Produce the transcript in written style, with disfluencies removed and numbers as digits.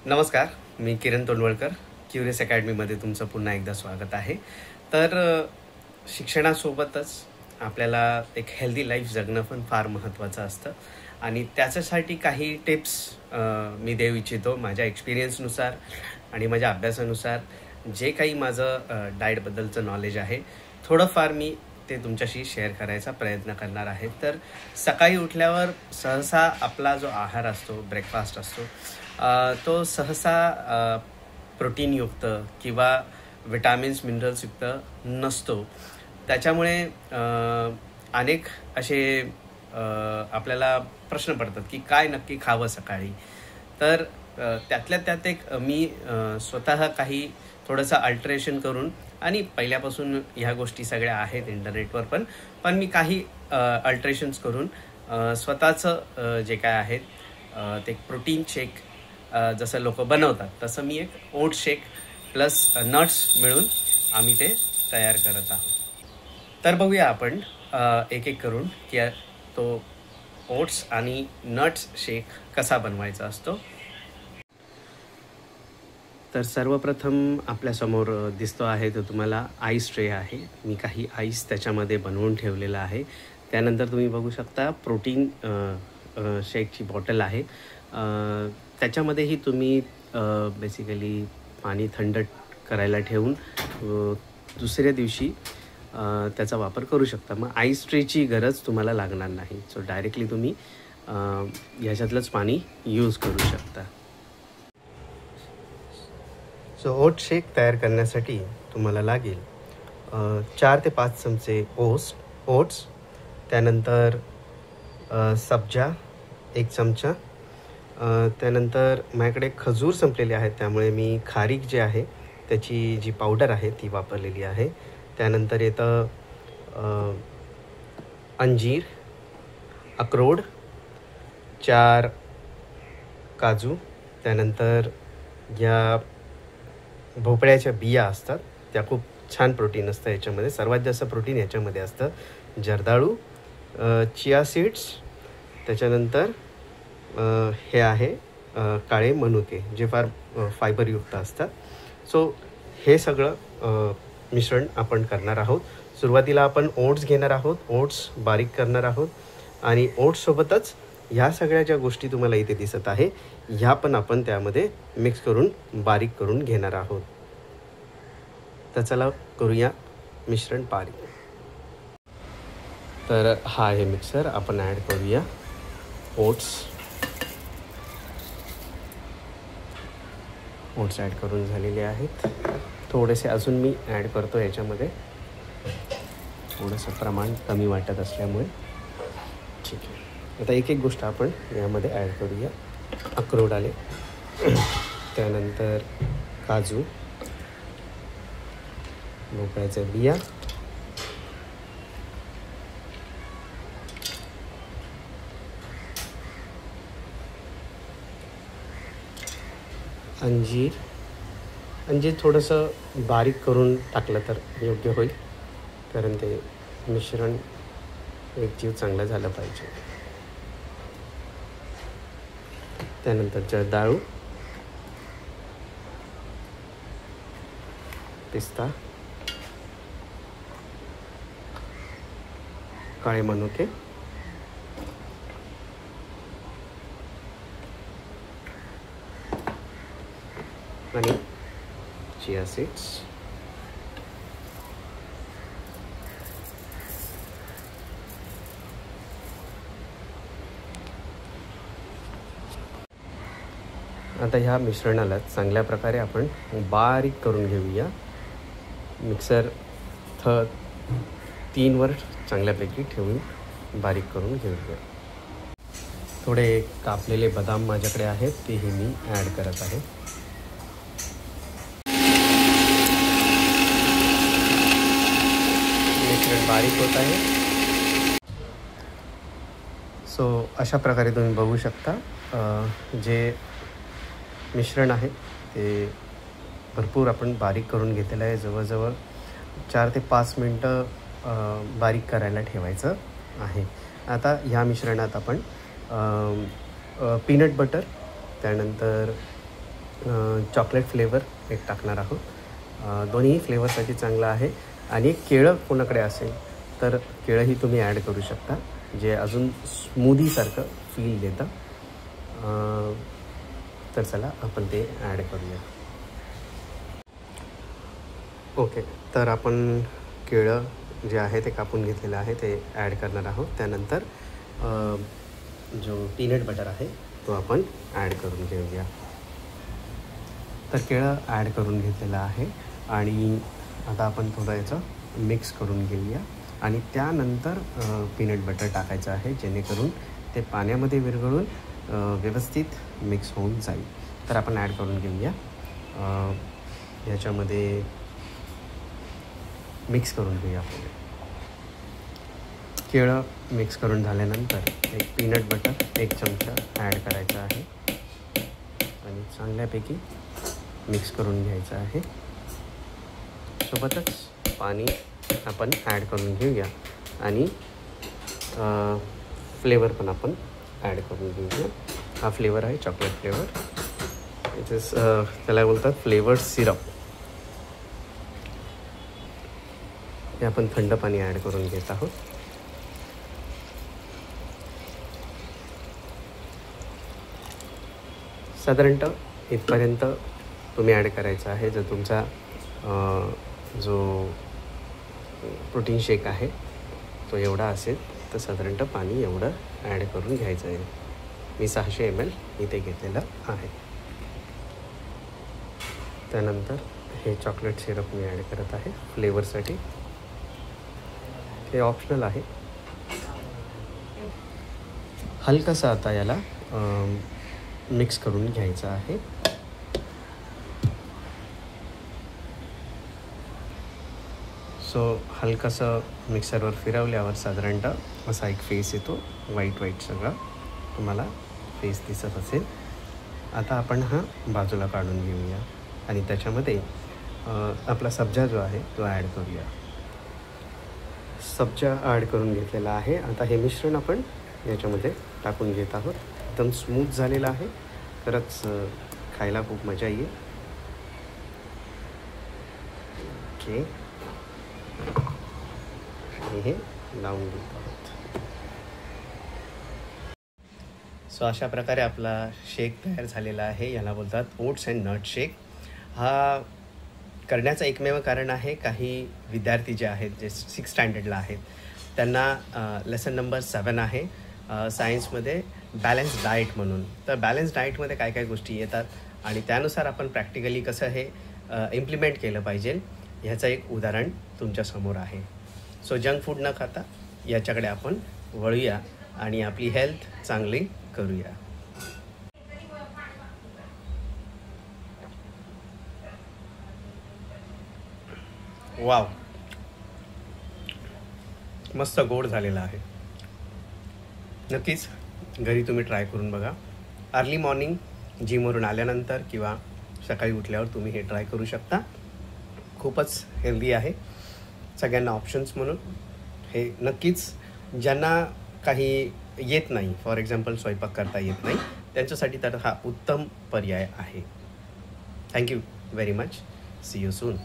नमस्कार, मी किरण तोंडवळकर. क्युरियस अकॅडमीमध्ये तुमचं पुन्हा एकदा स्वागत आहे. तर शिक्षणासोबतच आपल्याला एक हेल्दी लाईफ जगणं पण फार महत्त्वाचं असतं आणि त्याच्यासाठी काही टिप्स मी देऊ इच्छितो. माझ्या एक्सपिरियन्सनुसार आणि माझ्या अभ्यासानुसार जे काही माझं डाएटबद्दलचं नॉलेज आहे, थोडंफार मी ते तुमच्याशी शेअर करायचा प्रयत्न करणार आहे. तर सकाळी उठल्यावर सहसा आपला जो आहार असतो, ब्रेकफास्ट असतो, तो सहसा प्रोटीनयुक्त किंवा विटॅमिन्स मिनरल्सयुक्त नसतो. त्याच्यामुळे अनेक असे आपल्याला प्रश्न पडतात की काय नक्की खावं सकाळी. तर त्यातल्या त्यात एक मी स्वतः काही थोडंसं अल्टरेशन करून, आणि पहिल्यापासून ह्या गोष्टी सगळ्या आहेत इंटरनेटवर पण मी काही अल्टरेशन्स करून स्वतःचं जे काय आहेत ते प्रोटीन शेक जसं लोक बनवतात तसं मी एक ओट शेक प्लस नट्स मिळून आम्ही ते तयार करत आहोत. तर बघूया आपण एक एक करून की तो ओट्स आणि नट्स शेक कसा बनवायचा असतो. तर सर्वप्रथम आपल्यासमोर दिसतो आहे तो तुम्हाला आईस ट्रे आहे. मी काही आईस त्याच्यामध्ये बनवून ठेवलेलं आहे. त्यानंतर तुम्ही बघू शकता प्रोटीन शेकची बॉटल आहे. त्याच्यामध्येही तुम्ही बेसिकली पाणी थंड करायला ठेवून दुसऱ्या दिवशी त्याचा वापर करू शकता. मग आईस ट्रेची गरज तुम्हाला लागणार नाही. सो डायरेक्टली तुम्ही ह्याच्यातलंच पाणी यूज करू शकता. सो ओट शेक तयार करण्यासाठी तुम्हाला लागेल 4 ते 5 चमचे ओट्स, त्यानंतर सब्जा 1 चमचा, त्यानंतर माझ्याकडे खजूर संपलेले आहेत त्यामुळे मी खारीक जे आहे त्याची जी पावडर आहे ती वापरलेली आहे. त्यानंतर येतं अंजीर, अक्रोड, 4 काजू, त्यानंतर या भोपळ्याच्या बिया असतात त्या खूप छान प्रोटीन असतं याच्यामध्ये. सर्वात जास्त प्रोटीन याच्यामध्ये असतं. जर्दाळू, चिया सीड्स, त्याच्यानंतर हे आहे काळे मनुके जे फार फायबरयुक्त असतात. सो हे सगळं मिश्रण आपण करणार आहोत. सुरुवातीला आपण ओट्स घेणार आहोत. ओट्स बारीक करणार आहोत आणि ओट्ससोबतच ह्या सगळ्या ज्या गोष्टी तुम्हाला इथे दिसत आहे ह्या पण आपण त्यामध्ये मिक्स करून बारीक करून घेणार आहोत. तर चला करूया मिश्रण बारीक. तर हा आहे मिक्सर. आपण ॲड करूया ओट्स ॲड करून झालेले आहेत. थोडेसे अजून मी ॲड करतो याच्यामध्ये, थोडंसं प्रमाण कमी वाटत असल्यामुळे. ठीक आहे, आता एक एक गोष्ट आपण यामध्ये ॲड करूया. अक्रोड आले, त्यानंतर काजू, भोपळ्याच्या बिया, अंजीर थोडंसं बारीक करून टाकलं तर योग्य होईल, कारण ते मिश्रण एकजीव चांगलं झालं पाहिजे. त्यानंतर जर्दाळू, पिस्ता, काळे मनुके, आणि चिया सीड्स. आता ह्या मिश्रणाला चांगल्या प्रकारे आपण बारीक करून घेऊया. मिक्सर 3 वर चांगल्यापैकी ठेवून बारीक करून घेऊया. थोडे कापलेले बदाम माझ्याकडे आहेत, तेही मी ॲड करत आहे. मिश्रण बारीक होत आहे. सो अशा प्रकारे तुम्ही बघू शकता जे मिश्रण आहे ते भरपूर आपण बारीक करून घेतलेलं आहे. जवळजवळ 4 ते 5 मिनटं बारीक करायला ठेवायचं आहे. आता ह्या मिश्रणात आपण पीनट बटर, त्यानंतर चॉकलेट फ्लेवर एक टाकणार आहोत. दोन्ही फ्लेवरसाठी चांगलं आहे. आणि केळं कोणाकडे असेल तर केळंही तुम्ही ॲड करू शकता, जे अजून स्मूदीसारखं फील देतं. तर चला आपण ते ॲड करूया. ओके, तर आपण केळं जे आहे ते कापून घेतलेलं आहे ते ॲड करणार आहोत. त्यानंतर जो पीनट बटर आहे तो आपण ॲड करून घेऊया. तर केळं ॲड करून घेतलेलं आहे आणि आता आपण थोडं याचं मिक्स करून घेऊया. आणि त्यानंतर पीनट बटर टाकायचं आहे, जेणेकरून ते पाण्यामध्ये विरघळून व्यवस्थित मिक्स होऊन जाईल. तर आपण ॲड करून घेऊया. याच्यामध्ये मिक्स करून घेऊया आपण. केळं मिक्स करून झाल्यानंतर एक पीनट बटर 1 चमचा ॲड करायचा आहे आणि चांगल्यापैकी मिक्स करून घ्यायचं आहे. सोबतच पाणी आपण ॲड करून घेऊया आणि फ्लेवर पण आपण ॲड करून घेऊया. हा फ्लेवर आहे चॉकलेट फ्लेवर. इट इज त्याला बोलतात फ्लेवर्ड सिरप. हे आपण थंड पाणी ॲड करून घेत आहोत. साधारणतः इथपर्यंत तुम्ही ॲड करायचं आहे. जर तुमचा जो प्रोटीन शेक आहे तो एवढा असेल तर साधारणतः पाणी एवढं ॲड करून घ्यायचं आहे. मी 600 ml इथे घेतलेलं आहे. त्यानंतर हे चॉकलेट सिरप मी ॲड करत आहे फ्लेवरसाठी. हे ऑप्शनल आहे. हलकासा आता याला मिक्स करून घ्यायचं आहे. सो हलकासं मिक्सरवर फिरवल्यावर साधारणतः असा एक फेस येतो, व्हाईट सगळा तुम्हाला फेस दिसत असेल. आता आपण हा बाजूला काढून घेऊया आणि त्याच्यामध्ये आपला सब्जा जो आहे तो ॲड करूया. सब्जा ॲड करून घेतलेला आहे. आता हे मिश्रण आपण याच्यामध्ये टाकून घेत आहोत. एकदम स्मूथ झालेलं आहे. खरंच खायला खूप मजा येईल. ओके, हे लावून घेत आहोत. सो अशा प्रकारे आपला शेक तयार झालेला आहे. याला बोलतात ओट्स अँड नट शेक. हा करण्याचं एकमेव कारण आहे, काही विद्यार्थी जे आहेत जे 6th स्टँडर्डला आहेत त्यांना लेसन नंबर 7 आहे सायन्समध्ये बॅलन्स डाएट म्हणून. तर बॅलन्स डाएटमध्ये काय काय गोष्टी येतात आणि त्यानुसार आपण प्रॅक्टिकली कसं हे इम्प्लिमेंट केलं पाहिजे ह्याचं एक उदाहरण तुमच्यासमोर आहे. सो जंक फूड न खाता याच्याकडे आपण वळूया आणि आपली हेल्थ चांगली करूया. वाव, मस्त गोड झालेला आहे. नक्कीच घरी तुम्ही ट्राय करून बघा. अर्ली मॉर्निंग जिमवरून आल्यानंतर किंवा सकाळी उठल्यावर तुम्ही हे ट्राय करू शकता. खूपच हेल्दी आहे. सगळ्यांना ऑप्शन्स म्हणून हे नक्कीच, ज्यांना काही येत नाही, फॉर एक्झाम्पल स्वयंपाक करता येत नाही, त्यांच्यासाठी तर हा उत्तम पर्याय आहे. Thank you very much. See you soon.